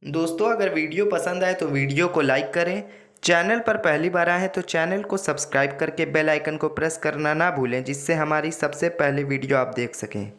दोस्तों अगर वीडियो पसंद आए तो वीडियो को लाइक करें। चैनल पर पहली बार आए हैं तो चैनल को सब्सक्राइब करके बेल आइकन को प्रेस करना ना भूलें, जिससे हमारी सबसे पहले वीडियो आप देख सकें।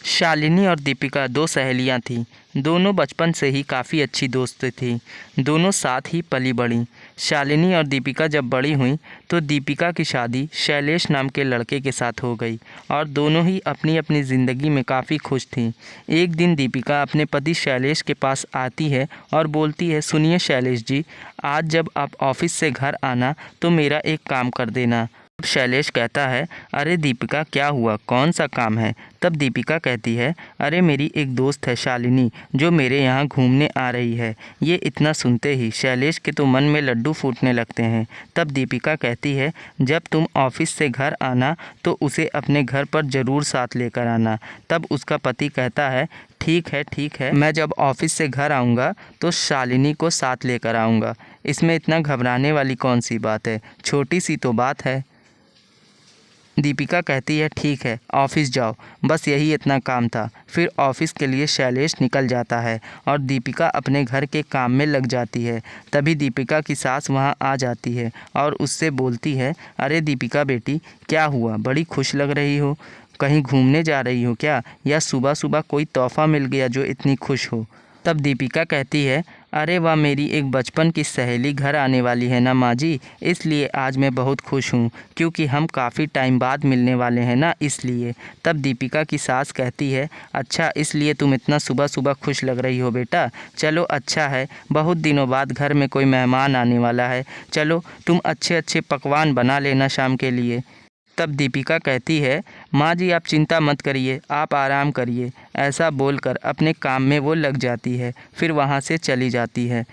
शालिनी और दीपिका दो सहेलियां थीं। दोनों बचपन से ही काफ़ी अच्छी दोस्त थीं। दोनों साथ ही पली बढ़ीं। शालिनी और दीपिका जब बड़ी हुईं तो दीपिका की शादी शैलेश नाम के लड़के के साथ हो गई और दोनों ही अपनी अपनी ज़िंदगी में काफ़ी खुश थीं। एक दिन दीपिका अपने पति शैलेश के पास आती है और बोलती है, सुनिए शैलेश जी, आज जब आप ऑफिस से घर आना तो मेरा एक काम कर देना। तब शैलेश कहता है, अरे दीपिका क्या हुआ, कौन सा काम है। तब दीपिका कहती है, अरे मेरी एक दोस्त है शालिनी जो मेरे यहाँ घूमने आ रही है। ये इतना सुनते ही शैलेश के तो मन में लड्डू फूटने लगते हैं। तब दीपिका कहती है, जब तुम ऑफिस से घर आना तो उसे अपने घर पर ज़रूर साथ लेकर आना। तब उसका पति कहता है, ठीक है, मैं जब ऑफिस से घर आऊँगा तो शालिनी को साथ लेकर आऊँगा। इसमें इतना घबराने वाली कौन सी बात है, छोटी सी तो बात है। दीपिका कहती है, ठीक है, ऑफिस जाओ, बस यही इतना काम था। फिर ऑफिस के लिए शैलेश निकल जाता है और दीपिका अपने घर के काम में लग जाती है। तभी दीपिका की सास वहां आ जाती है और उससे बोलती है, अरे दीपिका बेटी, क्या हुआ, बड़ी खुश लग रही हो, कहीं घूमने जा रही हो क्या, या सुबह सुबह कोई तोहफ़ा मिल गया जो इतनी खुश हो। तब दीपिका कहती है, अरे वाह, मेरी एक बचपन की सहेली घर आने वाली है ना माँ जी, इसलिए आज मैं बहुत खुश हूँ क्योंकि हम काफ़ी टाइम बाद मिलने वाले हैं ना, इसलिए। तब दीपिका की सास कहती है, अच्छा इसलिए तुम इतना सुबह सुबह खुश लग रही हो बेटा, चलो अच्छा है, बहुत दिनों बाद घर में कोई मेहमान आने वाला है, चलो तुम अच्छे अच्छे पकवान बना लेना शाम के लिए। तब दीपिका कहती है, माँ जी आप चिंता मत करिए, आप आराम करिए। ऐसा बोलकर अपने काम में वो लग जाती है, फिर वहाँ से चली जाती है।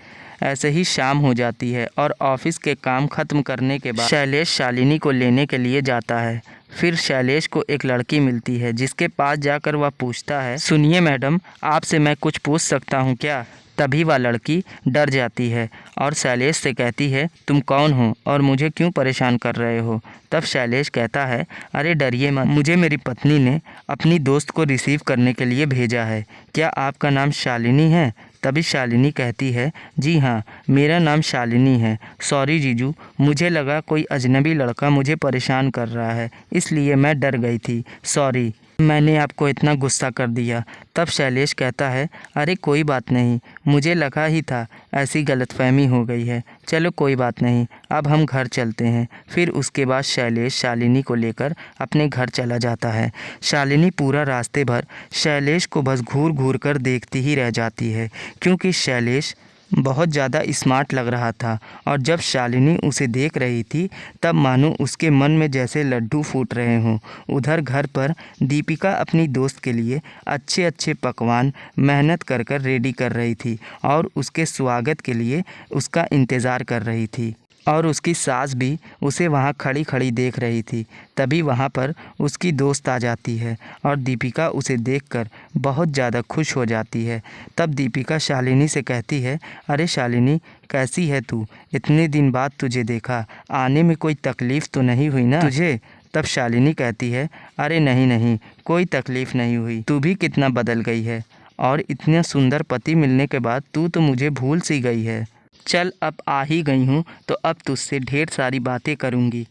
ऐसे ही शाम हो जाती है और ऑफिस के काम ख़त्म करने के बाद शैलेश शालिनी को लेने के लिए जाता है। फिर शैलेश को एक लड़की मिलती है जिसके पास जाकर वह पूछता है, सुनिए मैडम, आपसे मैं कुछ पूछ सकता हूँ क्या। तभी वह लड़की डर जाती है और शैलेश से कहती है, तुम कौन हो और मुझे क्यों परेशान कर रहे हो। तब शैलेश कहता है, अरे डरिए मत, मुझे मेरी पत्नी ने अपनी दोस्त को रिसीव करने के लिए भेजा है। क्या आपका नाम शालिनी है। तभी शालिनी कहती है, जी हाँ, मेरा नाम शालिनी है। सॉरी जीजू, मुझे लगा कोई अजनबी लड़का मुझे परेशान कर रहा है, इसलिए मैं डर गई थी, सॉरी, मैंने आपको इतना गुस्सा कर दिया। तब शैलेश कहता है, अरे कोई बात नहीं, मुझे लगा ही था, ऐसी गलतफहमी हो गई है, चलो कोई बात नहीं, अब हम घर चलते हैं। फिर उसके बाद शैलेश शालिनी को लेकर अपने घर चला जाता है। शालिनी पूरा रास्ते भर शैलेश को बस घूर घूर कर देखती ही रह जाती है क्योंकि शैलेश बहुत ज़्यादा स्मार्ट लग रहा था और जब शालिनी उसे देख रही थी तब मानो उसके मन में जैसे लड्डू फूट रहे हों। उधर घर पर दीपिका अपनी दोस्त के लिए अच्छे अच्छे पकवान मेहनत कर कर रेडी कर रही थी और उसके स्वागत के लिए उसका इंतज़ार कर रही थी और उसकी सास भी उसे वहाँ खड़ी खड़ी देख रही थी। तभी वहाँ पर उसकी दोस्त आ जाती है और दीपिका उसे देखकर बहुत ज़्यादा खुश हो जाती है। तब दीपिका शालिनी से कहती है, अरे शालिनी, कैसी है तू, इतने दिन बाद तुझे देखा, आने में कोई तकलीफ़ तो नहीं हुई ना तुझे। तब शालिनी कहती है, अरे नहीं नहीं, कोई तकलीफ़ नहीं हुई, तू भी कितना बदल गई है और इतना सुंदर पति मिलने के बाद तू तो मुझे भूल सी गई है। चल अब आ ही गई हूँ तो अब तुझसे ढेर सारी बातें करूँगी।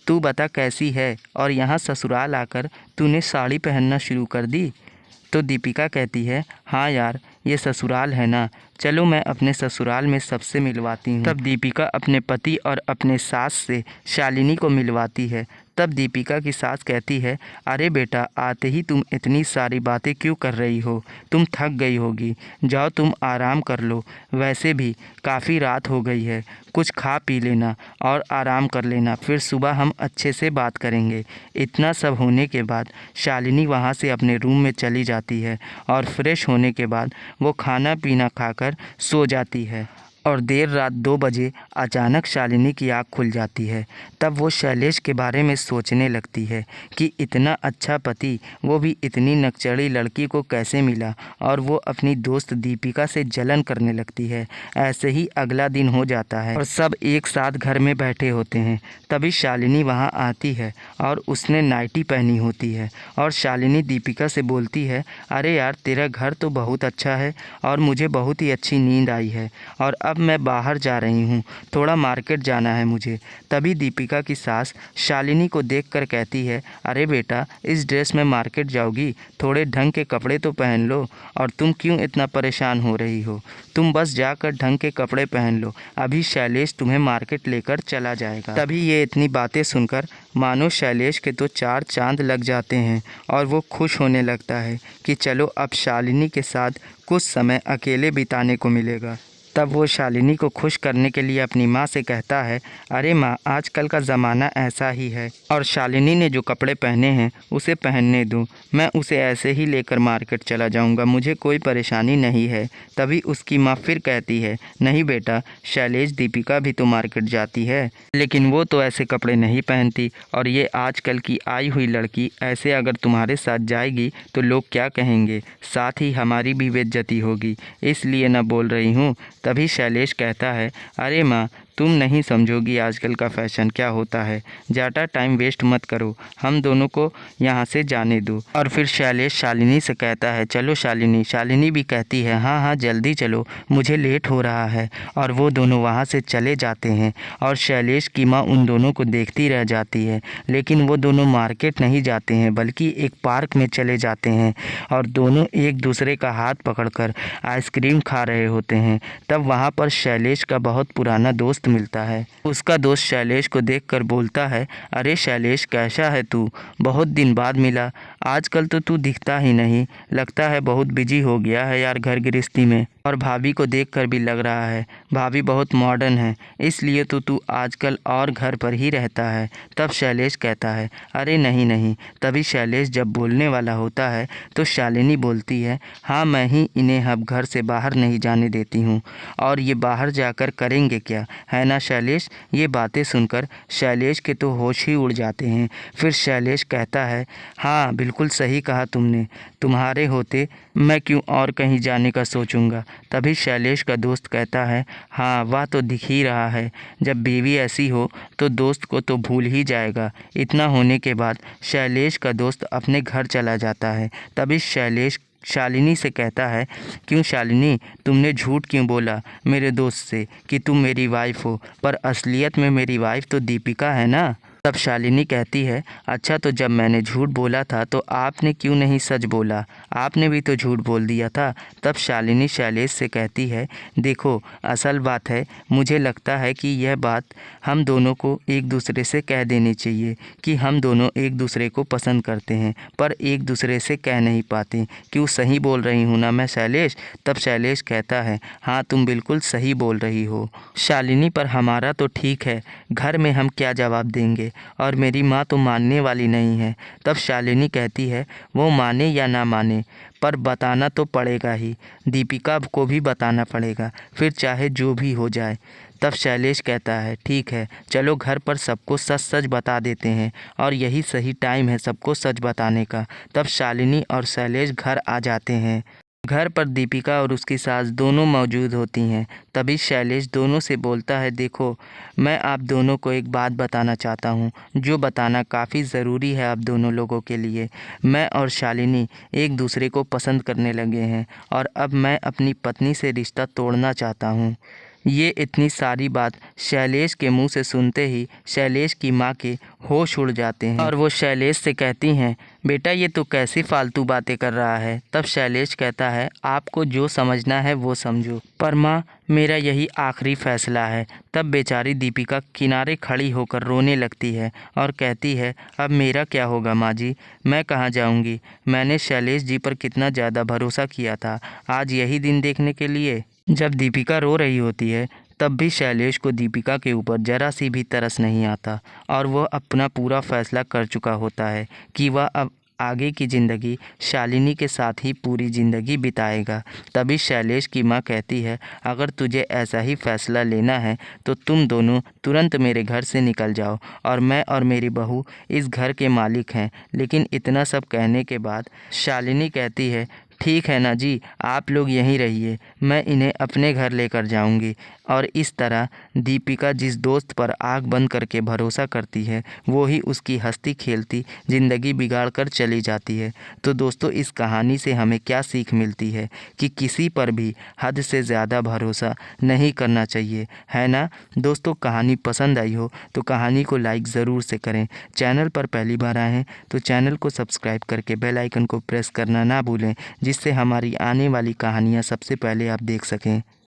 तू बता कैसी है और यहाँ ससुराल आकर तूने साड़ी पहनना शुरू कर दी। तो दीपिका कहती है, हाँ यार, ये ससुराल है ना, चलो मैं अपने ससुराल में सबसे मिलवाती हूँ। तब दीपिका अपने पति और अपने सास से शालिनी को मिलवाती है। तब दीपिका की सास कहती है, अरे बेटा, आते ही तुम इतनी सारी बातें क्यों कर रही हो, तुम थक गई होगी, जाओ तुम आराम कर लो, वैसे भी काफ़ी रात हो गई है, कुछ खा पी लेना और आराम कर लेना, फिर सुबह हम अच्छे से बात करेंगे। इतना सब होने के बाद शालिनी वहाँ से अपने रूम में चली जाती है और फ्रेश होने के बाद वो खाना पीना खाकर सो जाती है और देर रात 2 बजे अचानक शालिनी की आँख खुल जाती है। तब वो शैलेश के बारे में सोचने लगती है कि इतना अच्छा पति, वो भी इतनी नकचढ़ी लड़की को कैसे मिला, और वो अपनी दोस्त दीपिका से जलन करने लगती है। ऐसे ही अगला दिन हो जाता है और सब एक साथ घर में बैठे होते हैं। तभी शालिनी वहाँ आती है और उसने नाइटी पहनी होती है और शालिनी दीपिका से बोलती है, अरे यार, तेरा घर तो बहुत अच्छा है और मुझे बहुत ही अच्छी नींद आई है और अब मैं बाहर जा रही हूँ, थोड़ा मार्केट जाना है मुझे। तभी दीपिका की सास शालिनी को देखकर कहती है, अरे बेटा, इस ड्रेस में मार्केट जाओगी, थोड़े ढंग के कपड़े तो पहन लो, और तुम क्यों इतना परेशान हो रही हो? तुम बस जाकर ढंग के कपड़े पहन लो, अभी शैलेश तुम्हें मार्केट लेकर चला जाएगा। तभी ये इतनी बातें सुनकर मानो शैलेश के तो 4 चांद लग जाते हैं और वो खुश होने लगता है कि चलो अब शालिनी के साथ कुछ समय अकेले बिताने को मिलेगा। तब वो शालिनी को खुश करने के लिए अपनी माँ से कहता है, अरे माँ, आजकल का ज़माना ऐसा ही है और शालिनी ने जो कपड़े पहने हैं उसे पहनने दो, मैं उसे ऐसे ही लेकर मार्केट चला जाऊँगा, मुझे कोई परेशानी नहीं है। तभी उसकी माँ फिर कहती है, नहीं बेटा, शैलेश दीपिका भी तो मार्केट जाती है, लेकिन वो तो ऐसे कपड़े नहीं पहनती, और ये आजकल की आई हुई लड़की ऐसे अगर तुम्हारे साथ जाएगी तो लोग क्या कहेंगे, साथ ही हमारी भी बेइज्जती होगी, इसलिए न बोल रही हूँ। तभी शैलेश कहता है, अरे माँ, तुम नहीं समझोगी आजकल का फ़ैशन क्या होता है, ज़्यादा टाइम वेस्ट मत करो, हम दोनों को यहाँ से जाने दो। और फिर शैलेश शालिनी से कहता है, चलो शालिनी। शालिनी भी कहती है, हाँ हाँ, जल्दी चलो, मुझे लेट हो रहा है। और वो दोनों वहाँ से चले जाते हैं और शैलेश की माँ उन दोनों को देखती रह जाती है। लेकिन वो दोनों मार्केट नहीं जाते हैं बल्कि एक पार्क में चले जाते हैं और दोनों एक दूसरे का हाथ पकड़कर आइसक्रीम खा रहे होते हैं। तब वहाँ पर शैलेश का बहुत पुराना दोस्त मिलता है। उसका दोस्त शैलेश को देखकर बोलता है, अरे शैलेश, कैसा है तू? बहुत दिन बाद मिला, आजकल तो तू दिखता ही नहीं, लगता है बहुत बिजी हो गया है यार घर गृहस्थी में। और भाभी को देखकर भी लग रहा है भाभी बहुत मॉडर्न है, इसलिए तो तू आजकल और घर पर ही रहता है। तब शैलेश कहता है, अरे नहीं नहीं। तभी शैलेश जब बोलने वाला होता है तो शालिनी बोलती है, हाँ, मैं ही इन्हें अब घर से बाहर नहीं जाने देती हूँ, और ये बाहर जाकर करेंगे क्या, है ना शैलेश? ये बातें सुनकर शैलेश के तो होश ही उड़ जाते हैं। फिर शैलेश कहता है, हाँ, बिल्कुल सही कहा तुमने, तुम्हारे होते मैं क्यों और कहीं जाने का सोचूंगा। तभी शैलेश का दोस्त कहता है, हाँ, वह तो दिख ही रहा है, जब बीवी ऐसी हो तो दोस्त को तो भूल ही जाएगा। इतना होने के बाद शैलेश का दोस्त अपने घर चला जाता है। तभी शैलेश शालिनी से कहता है, क्यों शालिनी, तुमने झूठ क्यों बोला मेरे दोस्त से कि तुम मेरी वाइफ हो, पर असलियत में मेरी वाइफ तो दीपिका है ना? तब शालिनी कहती है, अच्छा, तो जब मैंने झूठ बोला था तो आपने क्यों नहीं सच बोला, आपने भी तो झूठ बोल दिया था। तब शालिनी शैलेश से कहती है, देखो, असल बात है, मुझे लगता है कि यह बात हम दोनों को एक दूसरे से कह देनी चाहिए कि हम दोनों एक दूसरे को पसंद करते हैं, पर एक दूसरे से कह नहीं पाते। क्यों, सही बोल रही हूँ ना मैं शैलेश? तब शैलेश कहता है, हाँ, तुम बिल्कुल सही बोल रही हो शालिनी, पर हमारा तो ठीक है, घर में हम क्या जवाब देंगे, और मेरी माँ तो मानने वाली नहीं है। तब शालिनी कहती है, वो माने या ना माने, पर बताना तो पड़ेगा ही, दीपिका को भी बताना पड़ेगा, फिर चाहे जो भी हो जाए। तब शैलेश कहता है, ठीक है, चलो घर पर सबको सच सच बता देते हैं, और यही सही टाइम है सबको सच बताने का। तब शालिनी और शैलेश घर आ जाते हैं। घर पर दीपिका और उसकी सास दोनों मौजूद होती हैं। तभी शैलेश दोनों से बोलता है, देखो, मैं आप दोनों को एक बात बताना चाहता हूँ जो बताना काफ़ी ज़रूरी है आप दोनों लोगों के लिए। मैं और शालिनी एक दूसरे को पसंद करने लगे हैं और अब मैं अपनी पत्नी से रिश्ता तोड़ना चाहता हूँ। ये इतनी सारी बात शैलेश के मुंह से सुनते ही शैलेश की माँ के होश उड़ जाते हैं और वो शैलेश से कहती हैं, बेटा, ये तो कैसी फालतू बातें कर रहा है। तब शैलेश कहता है, आपको जो समझना है वो समझो, पर माँ, मेरा यही आखिरी फ़ैसला है। तब बेचारी दीपिका किनारे खड़ी होकर रोने लगती है और कहती है, अब मेरा क्या होगा माँ जी, मैं कहाँ जाऊँगी, मैंने शैलेश जी पर कितना ज़्यादा भरोसा किया था, आज यही दिन देखने के लिए। जब दीपिका रो रही होती है तब भी शैलेश को दीपिका के ऊपर ज़रा सी भी तरस नहीं आता और वह अपना पूरा फ़ैसला कर चुका होता है कि वह अब आगे की ज़िंदगी शालिनी के साथ ही पूरी ज़िंदगी बिताएगा। तभी शैलेश की माँ कहती है, अगर तुझे ऐसा ही फैसला लेना है तो तुम दोनों तुरंत मेरे घर से निकल जाओ और मैं और मेरी बहू इस घर के मालिक हैं। लेकिन इतना सब कहने के बाद शालिनी कहती है, ठीक है ना जी, आप लोग यहीं रहिए, मैं इन्हें अपने घर लेकर जाऊंगी। और इस तरह दीपिका जिस दोस्त पर आँख बंद करके भरोसा करती है वो ही उसकी हंसती खेलती ज़िंदगी बिगाड़ कर चली जाती है। तो दोस्तों, इस कहानी से हमें क्या सीख मिलती है कि किसी पर भी हद से ज़्यादा भरोसा नहीं करना चाहिए, है ना। दोस्तों, कहानी पसंद आई हो तो कहानी को लाइक ज़रूर से करें। चैनल पर पहली बार आए हैं तो चैनल को सब्सक्राइब करके बेल आइकन को प्रेस करना ना भूलें, जिससे हमारी आने वाली कहानियाँ सबसे पहले आप देख सकें।